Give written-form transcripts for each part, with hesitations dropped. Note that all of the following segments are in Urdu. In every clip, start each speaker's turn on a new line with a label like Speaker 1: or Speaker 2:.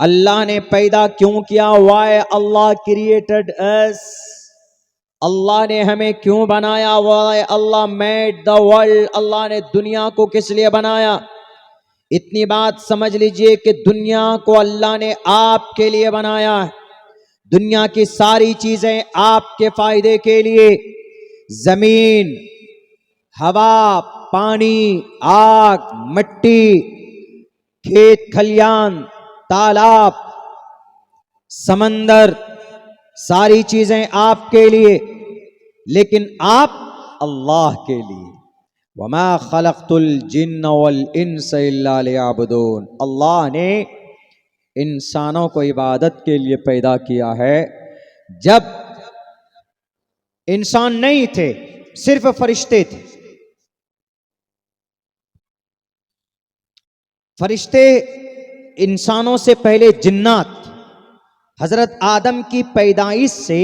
Speaker 1: اللہ نے پیدا کیوں کیا؟ why Allah created us, اللہ نے ہمیں کیوں بنایا؟ why Allah made the world, اللہ نے دنیا کو کس لیے بنایا؟ اتنی بات سمجھ لیجئے کہ دنیا کو اللہ نے آپ کے لیے بنایا ہے، دنیا کی ساری چیزیں آپ کے فائدے کے لیے، زمین، ہوا، پانی، آگ، مٹی، کھیت کھلیان، تالاب، سمندر، ساری چیزیں آپ کے لیے، لیکن آپ اللہ کے لیے۔ وَمَا خَلَقْتُ الْجِنَّ وَالْإِنسَ إِلَّا لِيَعْبُدُونَ، اللہ نے انسانوں کو عبادت کے لیے پیدا کیا ہے۔ جب انسان نہیں تھے، صرف فرشتے تھے، فرشتے انسانوں سے پہلے جنات، حضرت آدم کی پیدائش سے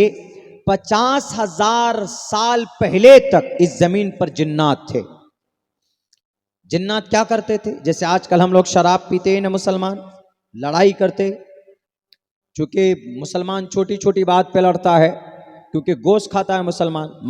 Speaker 1: 50,000 سال پہلے تک اس زمین پر جنات تھے۔ جنات کیا کرتے تھے؟ جیسے آج کل ہم لوگ شراب پیتے ہیں نا، مسلمان لڑائی کرتے، چونکہ مسلمان چھوٹی چھوٹی بات پہ لڑتا ہے، کیونکہ گوشت کھاتا ہے مسلمان،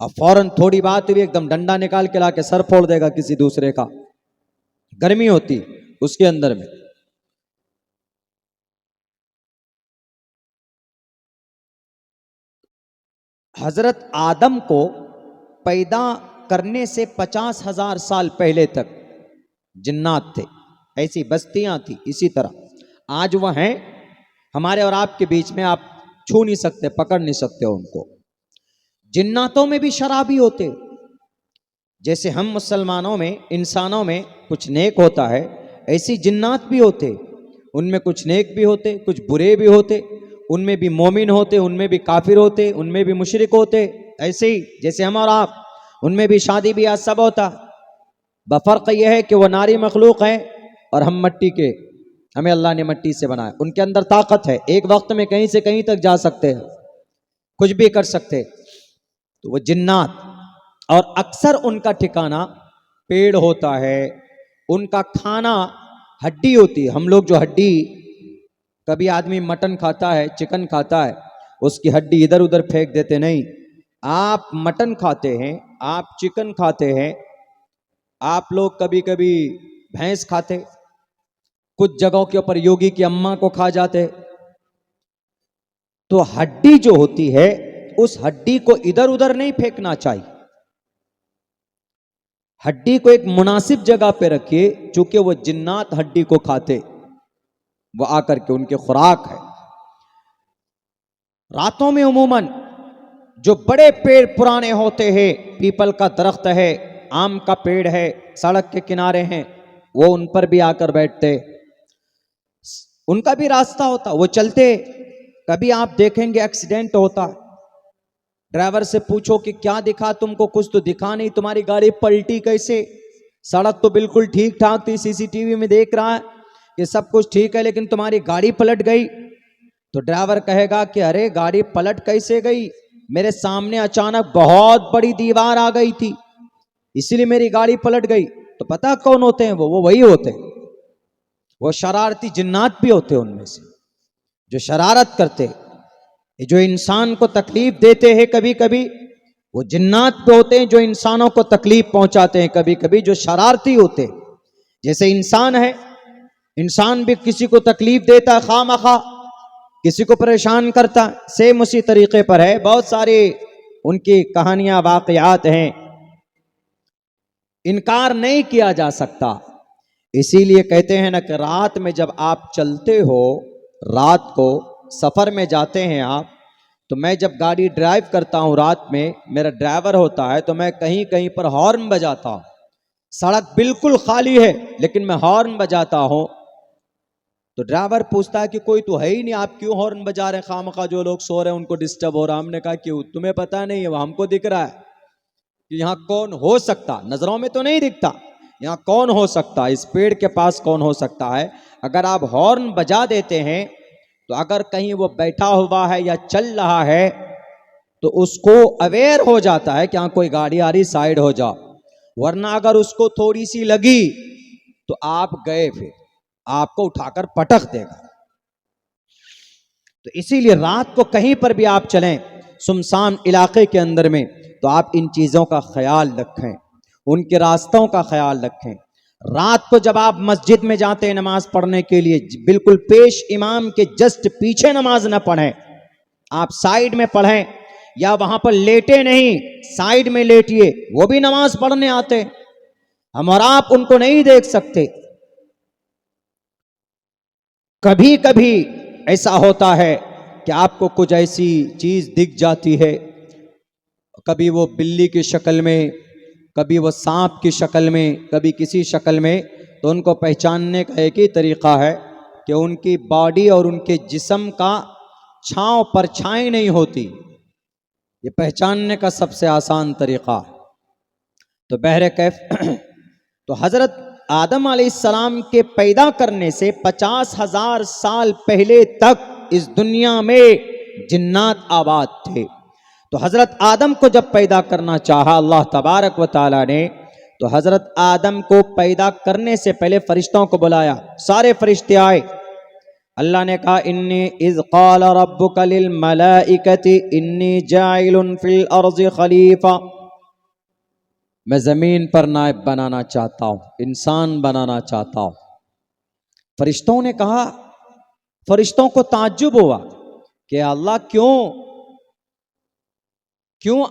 Speaker 1: اب فوراً تھوڑی بات ہوئی ایک دم ڈنڈا نکال کے لا کے سر پھوڑ دے گا کسی دوسرے کا، گرمی ہوتی اس کے اندر میں۔ حضرت آدم کو پیدا کرنے سے 50,000 سال پہلے تک جنات تھے، ایسی بستیاں تھی۔ اسی طرح آج وہ ہیں ہمارے اور آپ کے بیچ میں، آپ چھو نہیں سکتے، پکڑ نہیں سکتے ان کو۔ جناتوں میں بھی شرابی ہوتے، جیسے ہم مسلمانوں میں، انسانوں میں کچھ نیک ہوتا ہے، ایسی جنات بھی ہوتے، ان میں کچھ نیک بھی ہوتے، کچھ برے بھی ہوتے، ان میں بھی مومن ہوتے، ان میں بھی کافر ہوتے، ان میں بھی مشرک ہوتے، ایسے ہی جیسے ہم اور آپ، ان میں بھی شادی بیاہ سب ہوتا، بفرق یہ ہے کہ وہ ناری مخلوق ہیں اور ہم مٹی کے، ہمیں اللہ نے مٹی سے بنایا، ان کے اندر طاقت ہے، ایک وقت میں کہیں سے کہیں تک جا سکتے ہیں، کچھ بھی کر سکتے، تو وہ جنات، اور اکثر ان کا ٹھکانہ پیڑ ہوتا ہے، ان کا کھانا ہڈی ہوتی ہے۔ ہم لوگ جو ہڈی، کبھی آدمی مٹن کھاتا ہے، چکن کھاتا ہے، اس کی ہڈی ادھر ادھر پھینک دیتے، نہیں، آپ مٹن کھاتے ہیں، آپ چکن کھاتے ہیں، آپ لوگ کبھی کبھی بھینس کھاتے، کچھ جگہوں کے اوپر یوگی کی اماں کو کھا جاتے، تو ہڈی جو ہوتی ہے اس ہڈی کو ادھر ادھر نہیں پھینکنا چاہیے، ہڈی کو ایک مناسب جگہ پہ رکھیے، چونکہ وہ جنات ہڈی کو کھاتے، وہ آ کر کے ان کے خوراک ہے۔ راتوں میں عموماً جو بڑے پیڑ پرانے ہوتے ہیں، پیپل کا درخت ہے، آم کا پیڑ ہے، سڑک کے کنارے ہیں، وہ ان پر بھی آ کر بیٹھتے، ان کا بھی راستہ ہوتا، وہ چلتے، کبھی آپ دیکھیں گے ایکسیڈنٹ ہوتا، ڈرائیور سے پوچھو کہ کیا دکھا تم کو؟ کچھ تو دکھا نہیں، تمہاری گاڑی پلٹی کیسے؟ سڑک تو بالکل ٹھیک ٹھاک تھی، سی سی ٹی وی میں دیکھ رہا ہے کہ سب کچھ ٹھیک ہے، لیکن تمہاری گاڑی پلٹ گئی۔ تو ڈرائیور کہے گا کہ ارے گاڑی پلٹ کیسے گئی؟ میرے سامنے اچانک بہت بڑی دیوار آ گئی تھی، اسی لیے میری گاڑی پلٹ گئی۔ تو پتہ کون ہوتے ہیں وہ وہی ہوتے ہیں، وہ شرارتی جنات بھی ہوتے ہیں، ان میں سے جو شرارت کرتے، جو انسان کو تکلیف دیتے ہیں، کبھی کبھی وہ جنات بھی ہوتے ہیں جو انسانوں کو تکلیف پہنچاتے ہیں، کبھی کبھی جو شرارتی ہوتے ہیں۔ جیسے انسان ہے، انسان بھی کسی کو تکلیف دیتا ہے خواہ مخواہ، کسی کو پریشان کرتا، سیم اسی طریقے پر ہے، بہت ساری ان کی کہانیاں، واقعات ہیں، انکار نہیں کیا جا سکتا۔ اسی لیے کہتے ہیں نا کہ رات میں جب آپ چلتے ہو، رات کو سفر میں جاتے ہیں آپ، تو میں جب گاڑی ڈرائیو کرتا ہوں رات میں، میرا ڈرائیور ہوتا ہے، تو میں کہیں کہیں پر ہارن بجاتا ہوں، سڑک بالکل خالی ہے لیکن میں ہارن بجاتا ہوں، تو ڈرائیور پوچھتا ہے کہ کوئی تو ہے ہی نہیں، آپ کیوں ہارن بجا رہے ہیں؟ خواہ جو لوگ سو رہے ہیں ان کو ڈسٹرب ہو رہا۔ ہم نے کہا کیوں؟ تمہیں پتہ نہیں ہے، وہ ہم کو دکھ رہا ہے کہ یہاں کون ہو سکتا، نظروں میں تو نہیں دکھتا، یہاں کون ہو سکتا، اس پیڑ کے پاس کون ہو سکتا ہے۔ اگر آپ ہارن بجا دیتے ہیں تو اگر کہیں وہ بیٹھا ہوا ہے یا چل رہا ہے تو اس کو اویئر ہو جاتا ہے کہ ہاں کوئی گاڑی آ رہی، سائیڈ ہو جاؤ، ورنہ اگر اس کو تھوڑی سی لگی تو آپ گئے پھر آپ کو اٹھا کر پٹک دے گا. تو اسی لیے رات کو کہیں پر بھی آپ چلیں سنسان علاقے کے اندر میں تو آپ ان چیزوں کا خیال رکھیں, ان کے راستوں کا خیال رکھیں. رات کو جب آپ مسجد میں جاتے ہیں نماز پڑھنے کے لیے, بالکل پیش امام کے جسٹ پیچھے نماز نہ پڑھیں, آپ سائیڈ میں پڑھیں, یا وہاں پر لیٹے نہیں سائیڈ میں لیٹیے, وہ بھی نماز پڑھنے آتے, ہم اور آپ ان کو نہیں دیکھ سکتے. کبھی کبھی ایسا ہوتا ہے کہ آپ کو کچھ ایسی چیز دکھ جاتی ہے, کبھی وہ بلی کی شکل میں, کبھی وہ سانپ کی شکل میں, کبھی کسی شکل میں, تو ان کو پہچاننے کا ایک ہی طریقہ ہے کہ ان کی باڈی اور ان کے جسم کا چھاؤں پرچھائی نہیں ہوتی, یہ پہچاننے کا سب سے آسان طریقہ. تو بہرکیف تو حضرت آدم علیہ السلام کے پیدا کرنے سے 50,000 سال پہلے تک اس دنیا میں جنات آباد تھے. تو حضرت آدم کو جب پیدا کرنا چاہا اللہ تبارک و تعالی نے, تو حضرت آدم کو پیدا کرنے سے پہلے فرشتوں کو بلایا, سارے فرشتے آئے. اللہ نے کہا انی اذ قال ربک للملائکۃ انی جاعل فی الارض خلیفہ, میں زمین پر نائب بنانا چاہتا ہوں, انسان بنانا چاہتا ہوں. فرشتوں نے کہا, فرشتوں کو تعجب ہوا کہ اللہ کیوں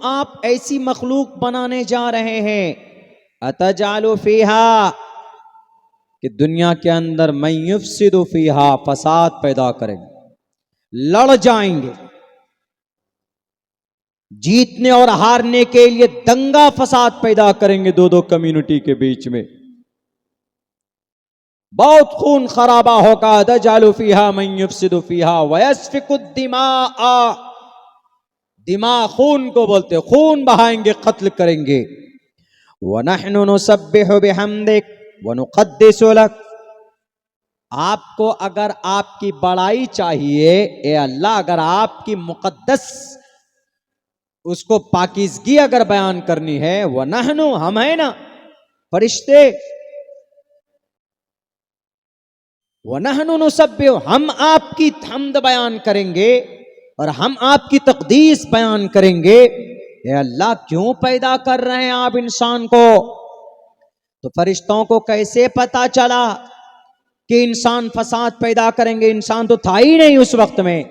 Speaker 1: آپ ایسی مخلوق بنانے جا رہے ہیں, اتجعل فیہا, کہ دنیا کے اندر من یفسد فیہا, فساد پیدا کریں گے, لڑ جائیں گے, جیتنے اور ہارنے کے لیے دنگا فساد پیدا کریں گے دو کمیونٹی کے بیچ میں, بہت خون خرابہ ہوگا. تجعل فیہا من یفسد فیہا ویسفک الدماء, دماء خون کو بولتے, خون بہائیں گے, قتل کریں گے. وَنَحْنُ نُسَبِّحُ بِحَمْدِكَ وَنُقَدِّسُ لَكَ, آپ کو اگر آپ کی بڑائی چاہیے, اے اللہ اگر آپ کی مقدس اس کو پاکیزگی اگر بیان کرنی ہے, وَنَحْنُ, ہم ہیں نا فرشتے, وَنَحْنُ نُسَبِّحُ, ہم آپ کی حمد بیان کریں گے اور ہم آپ کی تقدیس بیان کریں گے. اے اللہ کیوں پیدا کر رہے ہیں آپ انسان کو؟ تو فرشتوں کو کیسے پتا چلا کہ انسان فساد پیدا کریں گے؟ انسان تو تھا ہی نہیں اس وقت میں,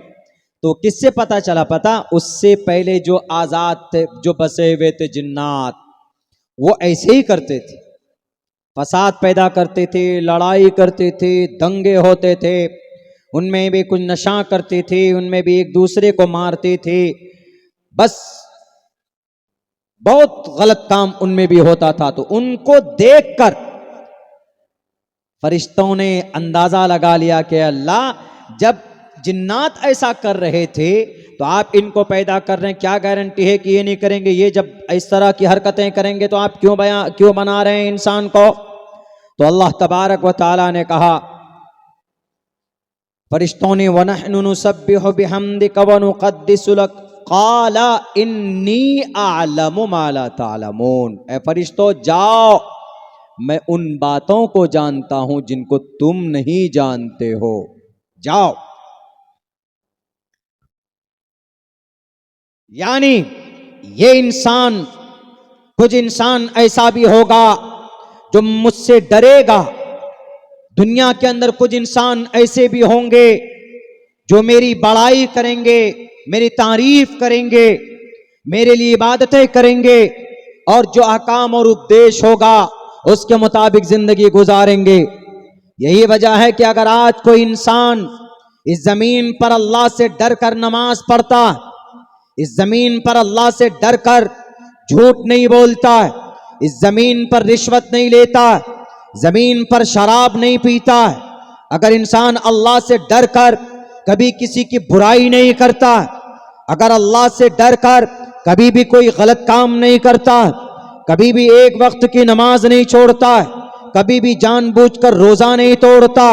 Speaker 1: تو کس سے پتا چلا؟ پتا, اس سے پہلے جو آزاد تھے, جو بسے ہوئے تھے جنات, وہ ایسے ہی کرتے تھے, فساد پیدا کرتے تھے, لڑائی کرتے تھے, دنگے ہوتے تھے, ان میں بھی کچھ نشہ کرتے تھے, ان میں بھی ایک دوسرے کو مارتے تھے, بس بہت غلط کام ان میں بھی ہوتا تھا. تو ان کو دیکھ کر فرشتوں نے اندازہ لگا لیا کہ اللہ جب جنات ایسا کر رہے تھے تو آپ ان کو پیدا کر رہے ہیں, کیا گارنٹی ہے کہ یہ نہیں کریں گے؟ یہ جب اس طرح کی حرکتیں کریں گے تو آپ کیوں بنا رہے ہیں انسان کو؟ تو اللہ تبارک و تعالی نے کہا, فرشتوں نے وَنَحْنُ نُسَبِّحُ بِحَمْدِكَ وَنُقَدِّسُ لَكَ قَالَ إِنِّي أَعْلَمُ مَا لَا تَعْلَمُونَ, اے فرشتوں جاؤ, میں ان باتوں کو جانتا ہوں جن کو تم نہیں جانتے ہو, جاؤ. یعنی یہ انسان, کچھ انسان ایسا بھی ہوگا جو مجھ سے ڈرے گا, دنیا کے اندر کچھ انسان ایسے بھی ہوں گے جو میری بڑائی کریں گے, میری تعریف کریں گے, میرے لیے عبادتیں کریں گے, اور جو احکام اور اپدیش ہوگا اس کے مطابق زندگی گزاریں گے. یہی وجہ ہے کہ اگر آج کوئی انسان اس زمین پر اللہ سے ڈر کر نماز پڑھتا, اس زمین پر اللہ سے ڈر کر جھوٹ نہیں بولتا, اس زمین پر رشوت نہیں لیتا, زمین پر شراب نہیں پیتا, اگر انسان اللہ سے ڈر کر کبھی کسی کی برائی نہیں کرتا, اگر اللہ سے ڈر کر کبھی بھی کوئی غلط کام نہیں کرتا, کبھی بھی ایک وقت کی نماز نہیں چھوڑتا, کبھی بھی جان بوجھ کر روزہ نہیں توڑتا,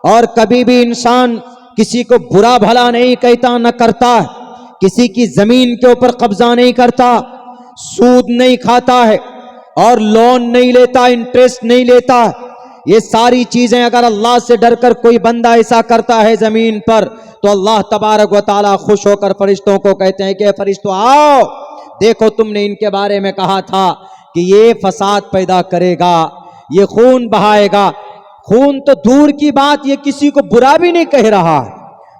Speaker 1: اور کبھی بھی انسان کسی کو برا بھلا نہیں کہتا نہ کرتا, کسی کی زمین کے اوپر قبضہ نہیں کرتا, سود نہیں کھاتا ہے اور لون نہیں لیتا, انٹرسٹ نہیں لیتا, یہ ساری چیزیں اگر اللہ سے ڈر کر کوئی بندہ ایسا کرتا ہے زمین پر تو اللہ تبارک و تعالیٰ خوش ہو کر فرشتوں کو کہتے ہیں کہ فرشتوں آؤ، دیکھو تم نے ان کے بارے میں کہا تھا کہ یہ فساد پیدا کرے گا، یہ خون بہائے گا۔ خون تو دور کی بات، یہ کسی کو برا بھی نہیں کہہ رہا ہے،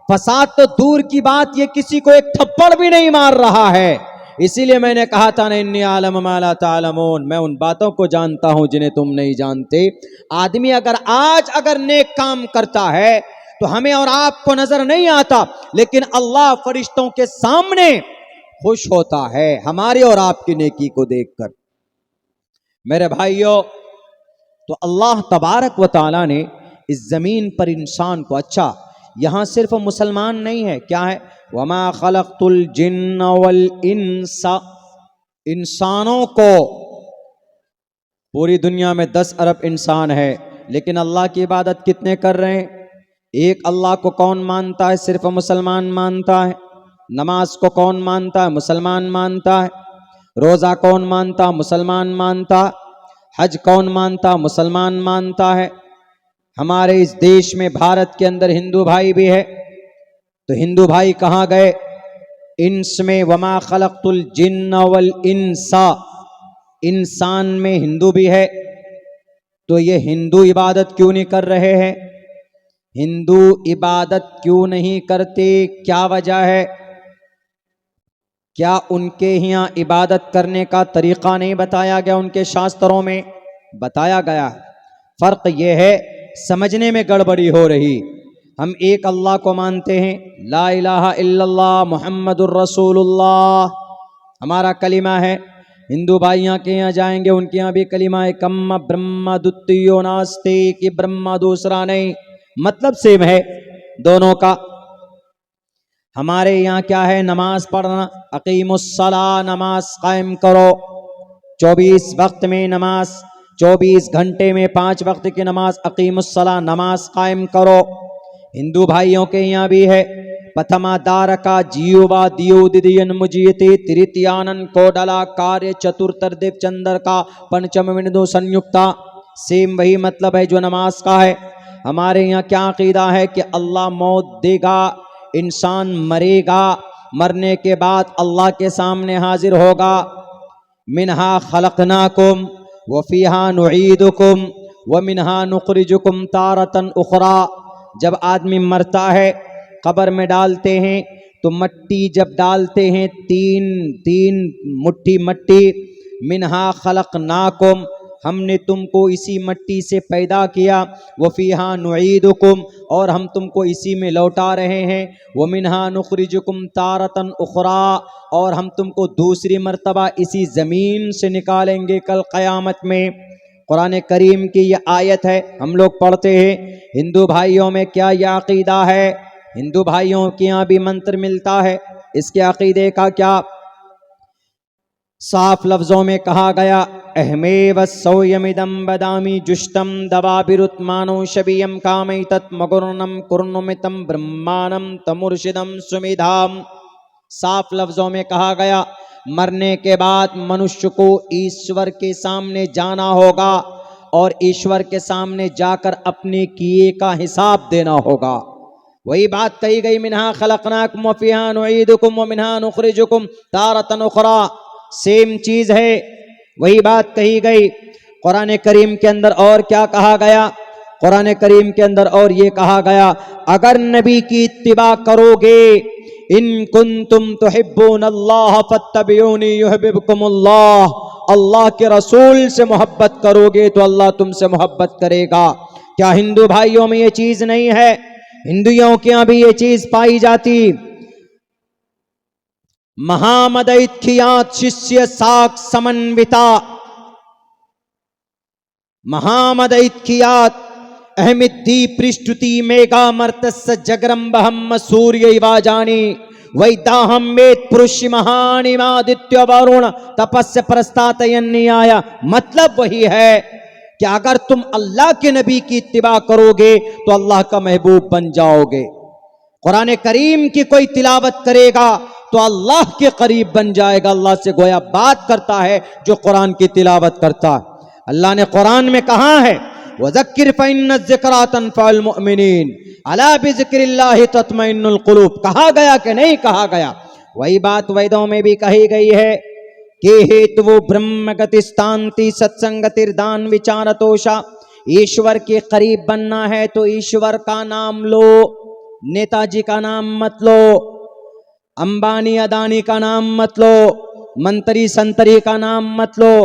Speaker 1: فساد تو دور کی بات، یہ کسی کو ایک تھپڑ بھی نہیں مار رہا ہے۔ اسی لیے میں نے کہا تھا نا انی عالم ما لا تعلمون، میں ان باتوں کو جانتا ہوں جنہیں تم نہیں جانتے۔ آدمی اگر نیک کام کرتا ہے تو ہمیں اور آپ کو نظر نہیں آتا، لیکن اللہ فرشتوں کے سامنے خوش ہوتا ہے ہماری اور آپ کی نیکی کو دیکھ کر۔ میرے بھائیوں، تو اللہ تبارک و تعالیٰ نے اس زمین پر انسان کو، اچھا یہاں صرف مسلمان نہیں ہے، کیا ہے؟ وما خلقت الجن والانس، انسانوں کو، پوری دنیا میں 10 ارب انسان ہے، لیکن اللہ کی عبادت کتنے کر رہے ہیں؟ ایک اللہ کو کون مانتا ہے؟ صرف مسلمان مانتا ہے۔ نماز کو کون مانتا ہے؟ مسلمان مانتا ہے۔ روزہ کون مانتا؟ مسلمان مانتا۔ حج کون مانتا؟ مسلمان مانتا ہے۔ ہمارے اس دیش میں بھارت کے اندر ہندو بھائی بھی ہے، تو ہندو بھائی کہاں گئے؟ انس میں وما خلقت الجن والانس، انسان میں ہندو بھی ہے، تو یہ ہندو عبادت کیوں نہیں کر رہے ہیں؟ ہندو عبادت کیوں نہیں کرتے؟ کیا وجہ ہے؟ کیا ان کے یہاں عبادت کرنے کا طریقہ نہیں بتایا گیا؟ ان کے شاستروں میں بتایا گیا۔ فرق یہ ہے سمجھنے میں گڑبڑی ہو رہی۔ ہم ایک اللہ کو مانتے ہیں، لا الہ الا اللہ محمد الرسول اللہ ہمارا کلمہ ہے۔ ہندو بھائیاں کے یہاں جائیں گے، ان کے یہاں بھی کلمہ ہے، کم برہما دتیو ناستے، کہ برہما دوسرا نہیں، مطلب سیم ہے دونوں کا۔ ہمارے یہاں کیا ہے؟ نماز پڑھنا، اقیم الصلاۃ، نماز قائم کرو، 24 وقت میں نماز، 24 گھنٹے میں 5 وقت کی نماز، اقیم الصلاۃ، نماز قائم کرو۔ ہندو بھائیوں کے یہاں بھی ہے، پتھما دارکا جیوبا دیو ددین مجیتے تریتیانن کوڈلا کاریہ چترتر دیو چندر کا پنچم وندو سنیکتا، سیم وہی مطلب ہے جو نماز کا ہے۔ ہمارے یہاں کیا عقیدہ ہے کہ اللہ موت دے گا، انسان مرے گا، مرنے کے بعد اللہ کے سامنے حاضر ہوگا۔ منہا خلقناکم وفیہا نعیدکم ومنہا نخرجکم تارۃ اخری، جب آدمی مرتا ہے قبر میں ڈالتے ہیں تو مٹی جب ڈالتے ہیں تین مٹھی مٹی، منہا خلقناکم، ہم نے تم کو اسی مٹی سے پیدا کیا، وفیہا نعیدکم، اور ہم تم کو اسی میں لوٹا رہے ہیں، ومنہا نخرجکم تارۃ اخری، اور ہم تم کو دوسری مرتبہ اسی زمین سے نکالیں گے کل قیامت میں۔ قرآن کریم کی یہ آیت ہے، ہم لوگ پڑھتے ہیں۔ ہندو بھائیوں میں کیا یہ عقیدہ ہے؟ ہندو بھائیوں کے یہاں بھی منتر ملتا ہے، اس کے عقیدے کا کیا؟ صاف لفظوں میں کہا گیا، اہمیو سویمدم بدامی جشتم دبابرتمانو شبیم کامیتت مگرنم کرنمتم برہمانم تمرشدم سمیدھام۔ صاف لفظوں میں کہا گیا مرنے کے بعد منشیہ کو ایشور کے سامنے جانا ہوگا اور ایشور کے سامنے جا کر اپنے کیے کا حساب دینا ہوگا۔ وہی بات کہی گئی، منہا خلقناکم وفیہا نعیدکم ومنہا نخرجکم تارۃ اخری، سیم چیز ہے، وہی بات کہی گئی۔ قرآن کریم کے اندر اور کیا کہا گیا؟ قرآن کریم کے اندر اور یہ کہا گیا، اگر نبی کی اتباع کرو گے، ان کنتم تحبون اللہ فاتبعونی یحببکم اللہ، اللہ کے رسول سے محبت کرو گے تو اللہ تم سے محبت کرے گا۔ کیا ہندو بھائیوں میں یہ چیز نہیں ہے؟ ہندوؤں کے یہاں بھی یہ چیز پائی جاتی۔ مہامدیتکھیات ششیہ ساک سمنوتا، مہامدیتکھیات احمدی پرشٹتی میگا مرتس جگرم بہم سوریہ واجانی ویداہم میت پرشی مہانی مادتیہ وارون تپس پرستاتین نیایا۔ مطلب وہی ہے کہ اگر تم اللہ کے نبی کی اتباع کرو گے تو اللہ کا محبوب بن جاؤ گے۔ قرآن کریم کی کوئی تلاوت کرے گا تو اللہ کے قریب بن جائے گا، اللہ سے گویا بات کرتا ہے جو قرآن کی تلاوت کرتا ہے۔ اللہ نے قرآن میں کہا ہے وذکر فإن الذکریٰ تنفع المؤمنین الا بذکر اللہ تطمئن القلوب. کہا گیا کہ نہیں کہا گیا؟ وہی بات ویدوں میں بھی کہی گئی ہے کہ ہیتو برہم گتستانتی ستسنگتردان وچارتوشا. ایشور کے قریب بننا ہے تو ایشور کا نام لو، نیتا جی کا نام مت لو، امبانی ادانی کا نام مت لو، منتری سنتری کا نام مت لو،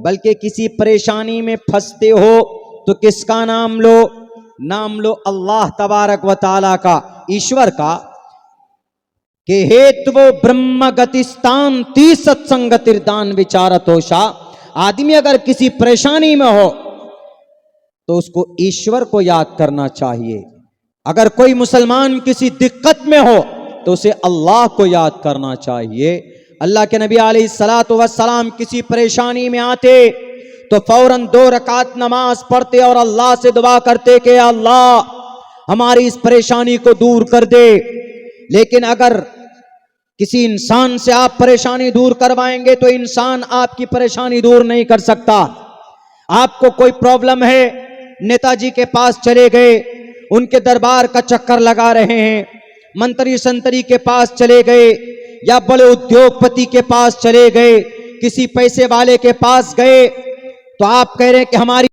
Speaker 1: بلکہ کسی پریشانی میں پھنستے ہو تو کس کا نام لو؟ نام لو اللہ تبارک و تعالی کا، ایشور کا. کہ ہیتو برہم گتستان تی ستسنگتردان وچارتوشا. آدمی اگر کسی پریشانی میں ہو تو اس کو ایشور کو یاد کرنا چاہیے. اگر کوئی مسلمان کسی دقت میں ہو تو اسے اللہ کو یاد کرنا چاہیے. اللہ کے نبی علیہ الصلوۃ والسلام کسی پریشانی میں آتے تو فوراً 2 رکعت نماز پڑھتے اور اللہ سے دعا کرتے کہ اللہ ہماری اس پریشانی کو دور کر دے. لیکن اگر کسی انسان سے آپ پریشانی دور کروائیں گے تو انسان آپ کی پریشانی دور نہیں کر سکتا. آپ کو کوئی پرابلم ہے، نیتا جی کے پاس چلے گئے، ان کے دربار کا چکر لگا رہے ہیں، منتری سنتری کے پاس چلے گئے یا بڑے ادیوگ پتی کے پاس چلے گئے، کسی پیسے والے کے پاس گئے تو آپ کہہ رہے ہیں کہ ہماری